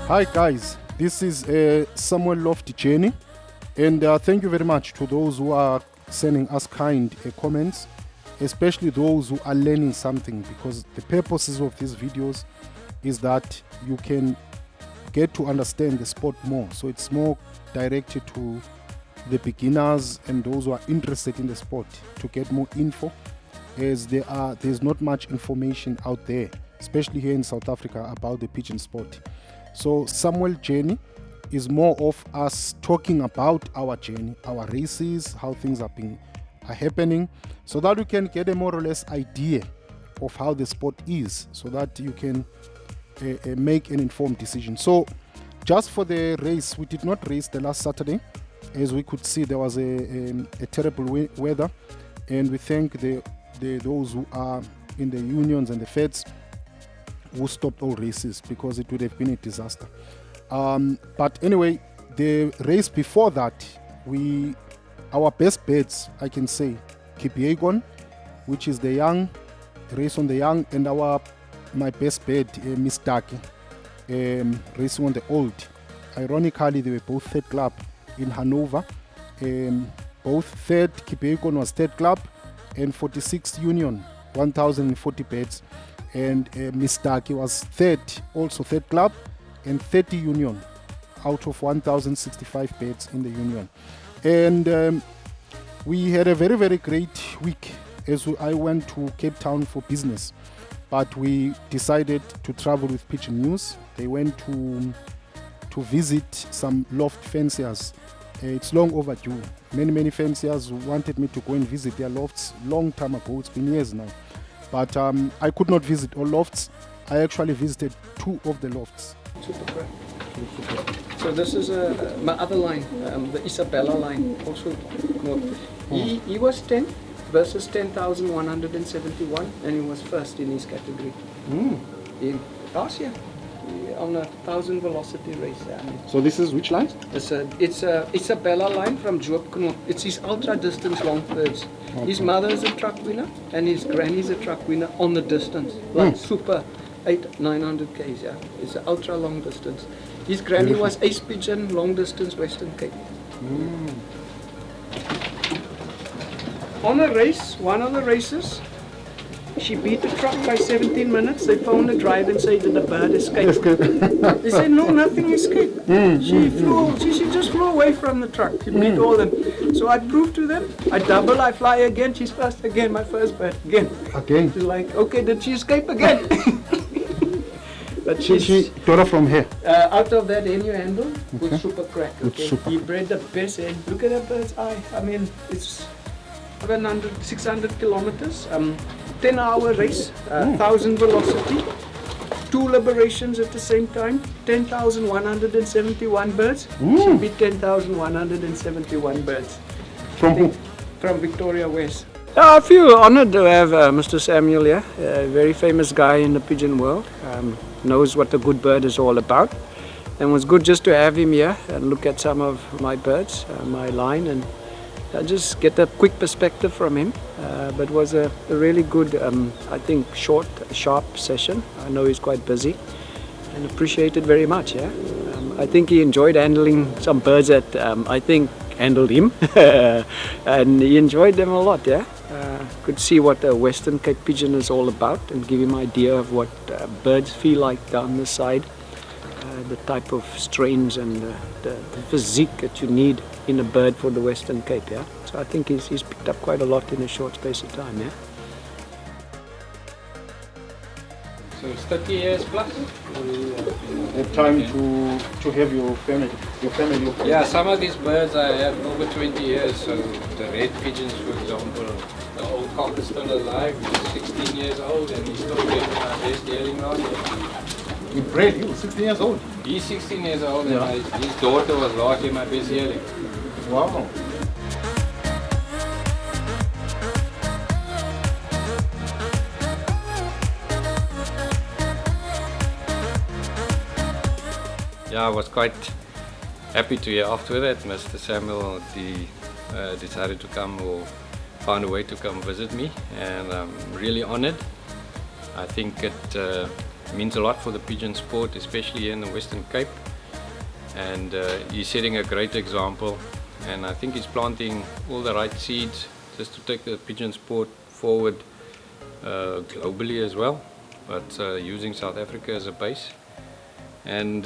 Hi guys, this is Samuel Lofts Journey, and thank you very much to those who are sending us kind comments, especially those who are learning something, because the purposes of these videos is that you can get to understand the sport more. So it's more directed to the beginners and those who are interested in the sport to get more info, as there's not much information out there, especially here in South Africa, about the pigeon sport. So Samuel Journey is more of us talking about our journey, our races, how things are happening, so that you can get a more or less idea of how the sport is, so that you can make an informed decision. So just for the race, we did not race the last Saturday. As we could see, there was a terrible weather, and we thank those who are in the unions and the feds who stopped all races, because it would have been a disaster. But anyway, the race before that, our best bets, I can say, pigeon, which is the young race on the young, and my best bet, Mistake, racing on the old. Ironically, they were both third club in Hanover. Both third, pigeon was third club, and 46th Union, 1,040 bets. And Mistake was third, also third club, and 30 Union out of 1,065 bets in the Union. And we had a very, very great week, as I went to Cape Town for business. But we decided to travel with Pigeon News. They went to visit some loft fanciers. It's long overdue. Many fanciers wanted me to go and visit their lofts long time ago. It's been years now. But I could not visit all lofts. I actually visited 2 of the lofts. Super great. So this is my other line, the Isabella line. Also, he was 10 versus 10,171, and he was first in his category. In last year, on a 1,000 velocity race. So this is which line? It's a Isabella line from Joop Knop. It's his ultra distance long birds. Okay. His mother is a truck winner, and his granny is a truck winner on the distance, like super 900 k's. Yeah, it's an ultra long distance. His granny was ace pigeon long distance Western Cape. On a race, one of the races, she beat the truck by 17 minutes. They phoned the driver and said that the bird escaped. They said, no, nothing escaped. She just flew away from the truck. She beat all them. So I proved to them. I double, I fly again. She's first again, my first bird again. She's like, okay, did she escape again? But she got her from here. Out of that NU handle with super crack. Okay? He bred the best hen. Look at that bird's eye. I mean, it's 600 kilometers. 10-hour race, 1,000 velocity, 2 liberations at the same time, 10,171 birds. She beat 10,171 birds. From who? From Victoria West. I feel honored to have Mr. Samuel here, a very famous guy in the pigeon world, knows what a good bird is all about. And it was good just to have him here and look at some of my birds, my line, and just get a quick perspective from him. But it was a really good, I think, short, sharp session. I know he's quite busy, and appreciate it very much. Yeah, I think he enjoyed handling some birds that I think handled him, and he enjoyed them a lot. Yeah, could see what a Western Cape pigeon is all about, and give him an idea of what birds feel like down the side, the type of strains and the physique that you need in a bird for the Western Cape. Yeah, so I think he's picked up quite a lot in a short space of time. Yeah. So it's 30 years plus. Have time to have your family. Yeah, some of these birds I have over 20 years. So the red pigeons, for example, the old cock is still alive. He's 16 years old, and he's still getting my best yearling last year. You bred, you 16 years old? He's 16 years old, and his daughter was last year my best yearling. Wow. Yeah, I was quite happy to hear after that Mr. Samuel decided to come, or found a way to come visit me, and I'm really honored. I think it means a lot for the pigeon sport, especially here in the Western Cape. And he's setting a great example, and I think he's planting all the right seeds just to take the pigeon sport forward globally as well, but using South Africa as a base. And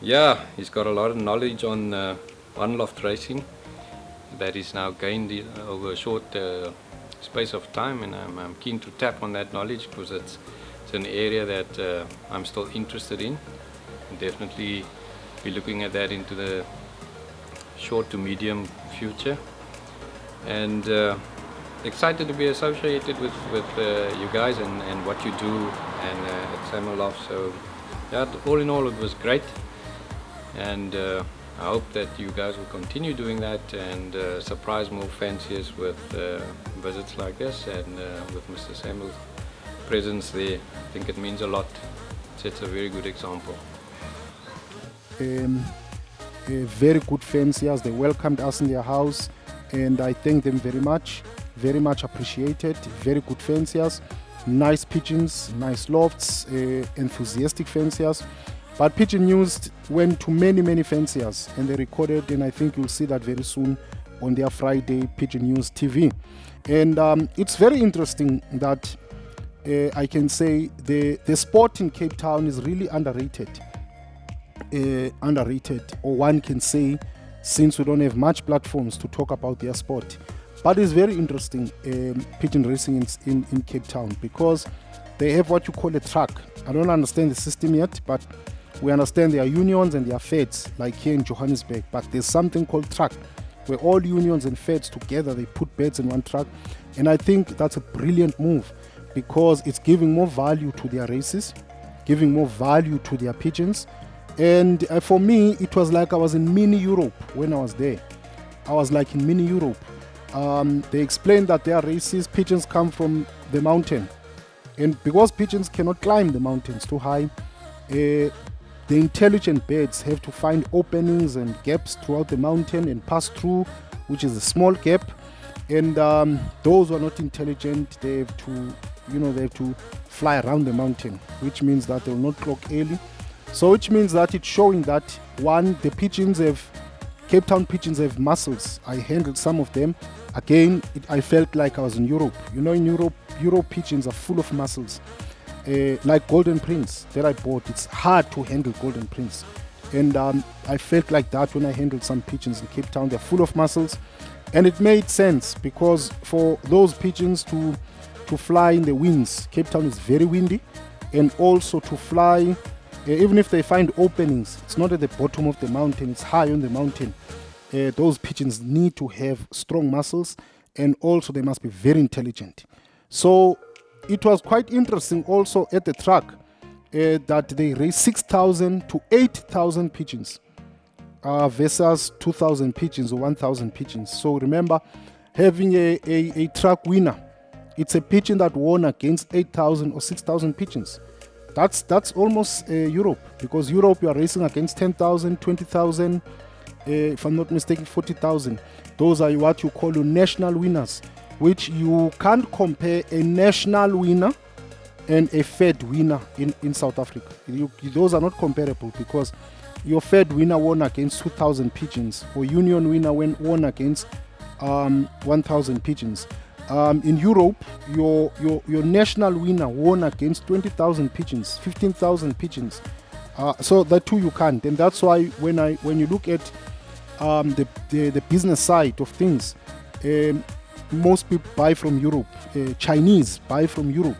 yeah, he's got a lot of knowledge on one-loft racing that he's now gained over a short space of time, and I'm keen to tap on that knowledge because it's an area that I'm still interested in. Definitely be looking at that into the short to medium future, and excited to be associated with you guys and what you do and at Samuel Lofts. So yeah, all in all it was great, and I hope that you guys will continue doing that and surprise more fanciers with visits like this, and with Mr. Samuel's presence there. I think it means a lot. It sets a very good example. Very good fanciers. They welcomed us in their house, and I thank them very much appreciated. Very good fanciers, nice pigeons, nice lofts, enthusiastic fanciers. But Pigeon News went to many fanciers, and they recorded, and I think you'll see that very soon on their Friday Pigeon News TV. And it's very interesting that I can say the sport in Cape Town is really underrated, or one can say, since we don't have much platforms to talk about their sport. But it's very interesting, pigeon racing in Cape Town, because they have what you call a track. I don't understand the system yet, but we understand there are unions and there are feds, like here in Johannesburg. But there's something called track, where all unions and feds together, they put birds in one track. And I think that's a brilliant move, because it's giving more value to their races, giving more value to their pigeons. And for me, it was like I was in mini Europe when I was there. I was like in mini Europe. They explained that their races, pigeons come from the mountain. And because pigeons cannot climb the mountains too high, the intelligent birds have to find openings and gaps throughout the mountain and pass through, which is a small gap. And those who are not intelligent, they have to fly around the mountain, which means that they will not clock early. So which means that it's showing that, one, the pigeons Cape Town pigeons have muscles. I handled some of them. Again, I felt like I was in Europe. You know, in Europe pigeons are full of muscles. Like Golden Prince that I bought, it's hard to handle Golden Prince. And I felt like that when I handled some pigeons in Cape Town. They're full of muscles. And it made sense, because for those pigeons to fly in the winds, Cape Town is very windy. And also to fly, even if they find openings, it's not at the bottom of the mountain, it's high on the mountain. Those pigeons need to have strong muscles, and also they must be very intelligent. So it was quite interesting also at the track that they raised 6,000 to 8,000 pigeons versus 2,000 pigeons or 1,000 pigeons. So remember, having a track winner, it's a pigeon that won against 8,000 or 6,000 pigeons. That's almost Europe, because Europe you are racing against 10,000, 20,000, if I'm not mistaken, 40,000. Those are what you call national winners, which you can't compare a national winner and a fed winner in South Africa. Those are not comparable, because your fed winner won against 2,000 pigeons, or union winner won against 1,000 pigeons. In Europe, your national winner won against 20,000 pigeons, 15,000 pigeons. So that too you can't, and that's why when you look at the business side of things, most people buy from Europe. Chinese buy from Europe.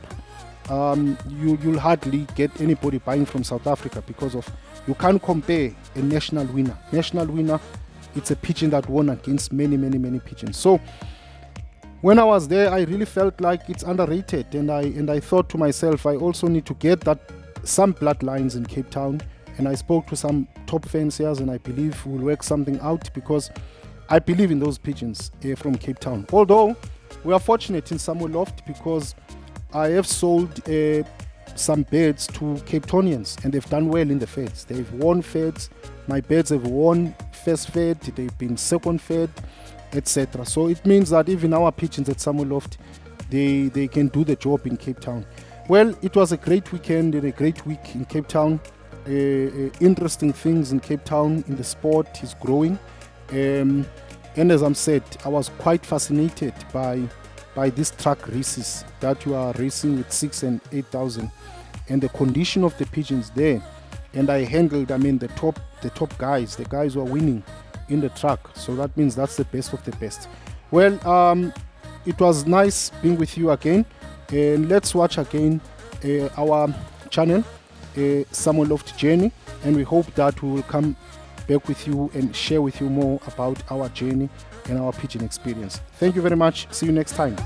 You'll hardly get anybody buying from South Africa, because of you can't compare a national winner. National winner, it's a pigeon that won against many pigeons. So when I was there, I really felt like it's underrated, and I thought to myself, I also need to get some bloodlines in Cape Town. And I spoke to some top fanciers, and I believe we'll work something out, because I believe in those pigeons from Cape Town. Although we are fortunate in Samuel Lofts, because I have sold some birds to Cape Townians, and they've done well in the feds. They've won feds. My birds have won first fed, they've been second fed, etc. So it means that even our pigeons at Samuel Lofts, they can do the job in Cape Town. Well, it was a great weekend and a great week in Cape Town. Interesting things in Cape Town in the sport is growing. And as I'm said, I was quite fascinated by these track races that you are racing with 6,000 and 8,000 and the condition of the pigeons there. And I handled, the top guys, the guys who are winning in the track. So that means that's the best of the best. Well, it was nice being with you again. And let's watch again our channel, Samuel Lofts Journey, and we hope that we will come back with you and share with you more about our journey and our pigeon experience. Thank you very much. See you next time.